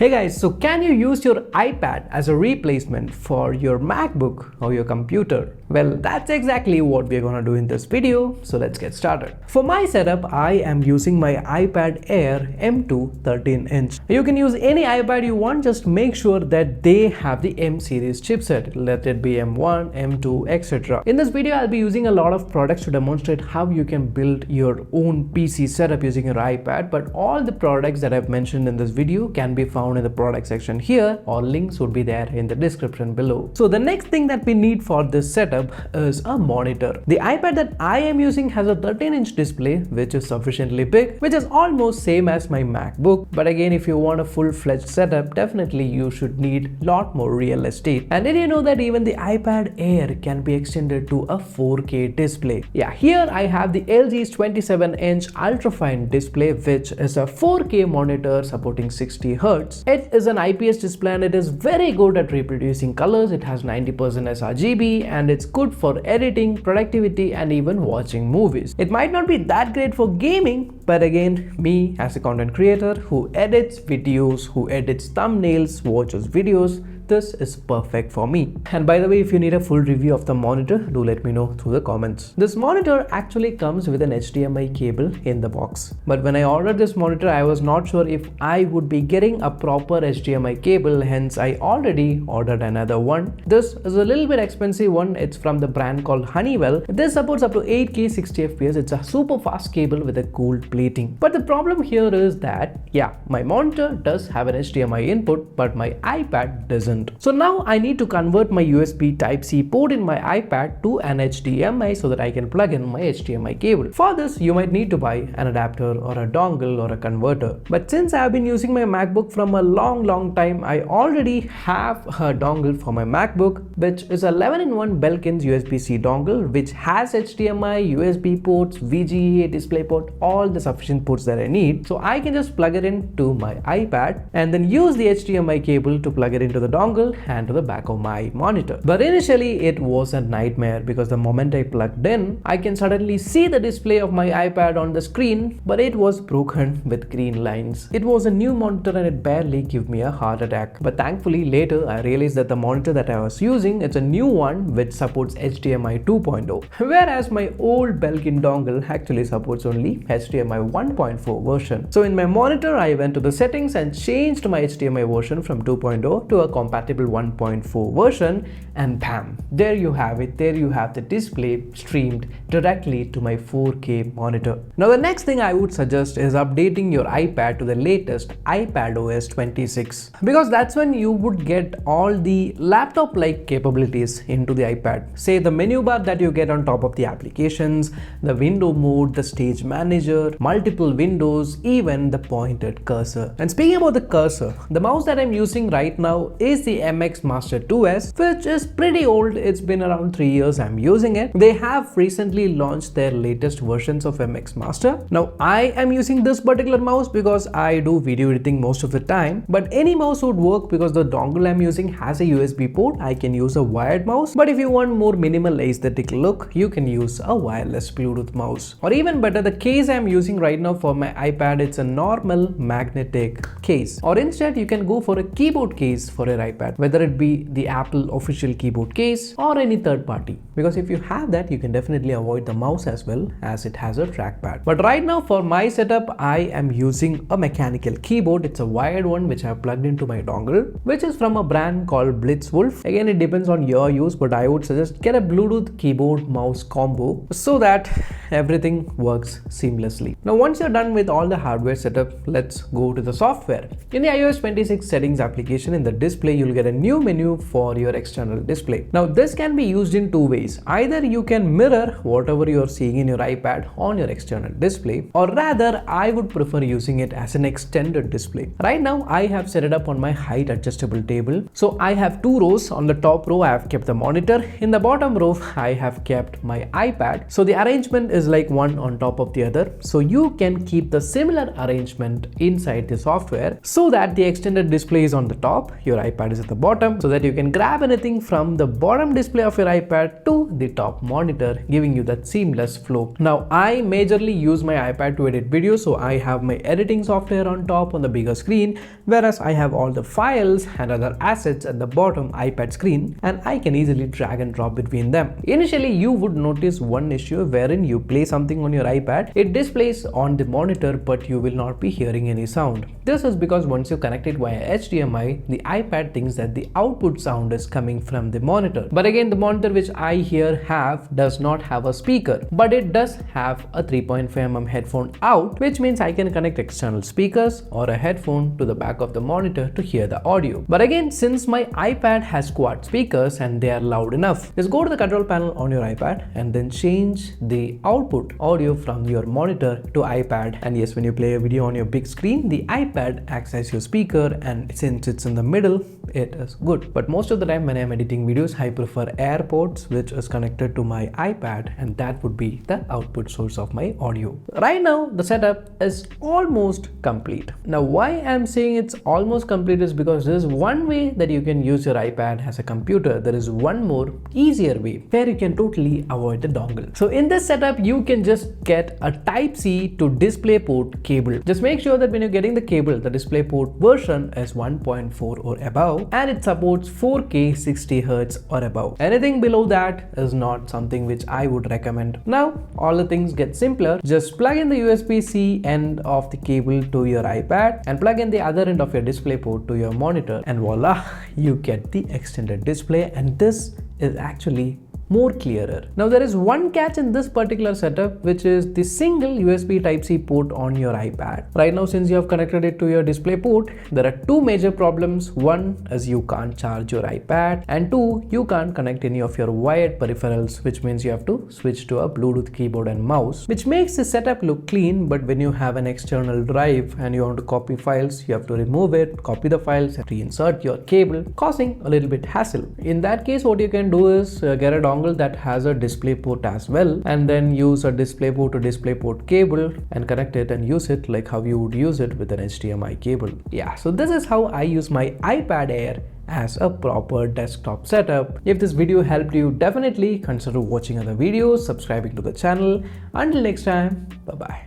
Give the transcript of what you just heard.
Hey guys, so can you use your iPad as a replacement for your MacBook or your computer? Well, that's exactly what we're gonna do in this video, so let's get started. For my setup, I am using my iPad Air M2 13-inch. You can use any iPad you want, just make sure that they have the M series chipset. Let it be M1, M2, etc. In this video, I'll be using a lot of products to demonstrate how you can build your own PC setup using your iPad, but all the products that I've mentioned in this video can be found in the product section here, or links would be there in the description below. So the next thing that we need for this setup is a monitor. The iPad that I am using has a 13-inch display which is sufficiently big, which is almost same as my MacBook, but again, if you want a full-fledged setup, definitely you should need lot more real estate. And did you know that even the iPad Air can be extended to a 4K display? Yeah, here I have the LG's 27-inch ultrafine display, which is a 4K monitor supporting 60 Hz. It is an IPS display and it is very good at reproducing colors. It has 90% sRGB and it's good for editing, productivity, and even watching movies. It might not be that great for gaming, but again, me as a content creator who edits videos, who edits thumbnails, watches videos, this is perfect for me. And by the way, if you need a full review of the monitor, do let me know through the comments. This monitor actually comes with an HDMI cable in the box. But when I ordered this monitor, I was not sure if I would be getting a proper HDMI cable, hence I already ordered another one. This is a little bit expensive one. It's from the brand called Honeywell. This supports up to 8K 60 FPS. It's a super fast cable with a cooled plating. But the problem here is that, yeah, my monitor does have an HDMI input, but my iPad doesn't. So now I need to convert my USB Type-C port in my iPad to an HDMI so that I can plug in my HDMI cable. For this, you might need to buy an adapter or a dongle or a converter. But since I have been using my MacBook from a long time, I already have a dongle for my MacBook, which is a 11-in-1 Belkin's USB-C dongle, which has HDMI, USB ports, VGA, DisplayPort, all the sufficient ports that I need. So I can just plug it into my iPad and then use the HDMI cable to plug it into the dongle and to the back of my monitor. But initially it was a nightmare because the moment I plugged in, I can suddenly see the display of my iPad on the screen, but it was broken with green lines. It was a new monitor and it barely gave me a heart attack. But thankfully later I realized that the monitor that I was using, it's a new one which supports HDMI 2.0, whereas my old Belkin dongle actually supports only HDMI 1.4 version. So in my monitor, I went to the settings and changed my HDMI version from 2.0 to a compatible 1.4 version, and bam, there you have it. There you have the display streamed directly to my 4K monitor. Now the next thing I would suggest is updating your iPad to the latest iPadOS 26, because that's when you would get all the laptop-like capabilities into the iPad. Say the menu bar that you get on top of the applications, the window mode, the stage manager, multiple windows, even the pointed cursor. And speaking about the cursor, the mouse that I'm using right now is the MX Master 2S, which is pretty old. It's been around 3 years I'm using it. They have recently launched their latest versions of MX Master. Now I am using this particular mouse because I do video editing most of the time, but any mouse would work because the dongle I'm using has a USB port. I can use a wired mouse, but if you want more minimal aesthetic look, you can use a wireless Bluetooth mouse. Or even better, the case I'm using right now for my iPad, it's a normal magnetic case. Or instead you can go for a keyboard case for your iPad, whether it be the Apple official keyboard case or any third party, because if you have that, you can definitely avoid the mouse as well, as it has a trackpad. But right now for my setup, I am using a mechanical keyboard. It's a wired one which I have plugged into my dongle, which is from a brand called Blitzwolf. Again, it depends on your use, but I would suggest get a Bluetooth keyboard mouse combo so that everything works seamlessly. Now once you're done with all the hardware setup, let's go to the software. In the iOS 26 settings application, in the display, you'll get a new menu for your external display. Now this can be used in two ways. Either you can mirror whatever you're seeing in your iPad on your external display, or rather I would prefer using it as an extended display. Right now I have set it up on my height adjustable table. So I have two rows. On the top row I have kept the monitor. In the bottom row I have kept my iPad. So the arrangement is like one on top of the other. So you can keep the similar arrangement inside the software so that the extended display is on the top, your iPad iPad is at the bottom so that you can grab anything from the bottom display of your iPad to the top monitor, giving you that seamless flow. Now I majorly use my iPad to edit videos, so I have my editing software on top on the bigger screen, whereas I have all the files and other assets at the bottom iPad screen, and I can easily drag and drop between them. Initially you would notice one issue wherein you play something on your iPad, it displays on the monitor but you will not be hearing any sound. This is because once you connect it via HDMI, the iPad thinks that the output sound is coming from the monitor. But again, the monitor which I here have does not have a speaker, but it does have a 3.5mm headphone out, which means I can connect external speakers or a headphone to the back of the monitor to hear the audio. But again, since my iPad has quad speakers and they are loud enough, just go to the control panel on your iPad and then change the output audio from your monitor to iPad. And yes, when you play a video on your big screen, the iPad acts as your speaker, and since it's in the middle, it is good. But most of the time when I'm editing videos, I prefer AirPods, which is connected to my iPad, and that would be the output source of my audio. Right now the setup is almost complete. Now why I'm saying it's almost complete is because there's one way that you can use your iPad as a computer. There is one more easier way where you can totally avoid the dongle. So in this setup you can just get a Type-C to DisplayPort cable. Just make sure that when you're getting the cable, the DisplayPort version is 1.4 or above, and it supports 4K 60Hz or above. Anything below that is not something which I would recommend. Now all the things get simpler. Just plug in the USB-C end of the cable to your iPad and plug in the other end of your DisplayPort to your monitor, and voila, you get the extended display, and this is actually more clearer. Now there is one catch in this particular setup, which is the single USB Type-C port on your iPad. Right now, since you have connected it to your DisplayPort, there are two major problems. One is you can't charge your iPad, and two, you can't connect any of your wired peripherals, which means you have to switch to a Bluetooth keyboard and mouse, which makes the setup look clean. But when you have an external drive and you want to copy files, you have to remove it, copy the files, and reinsert your cable, causing a little bit hassle. In that case, what you can do is get a dongle that has a DisplayPort as well, and then use a DisplayPort to DisplayPort cable and connect it and use it like how you would use it with an HDMI cable. Yeah, so this is how I use my iPad Air as a proper desktop setup. If this video helped you, definitely consider watching other videos, subscribing to the channel. Until next time, bye bye.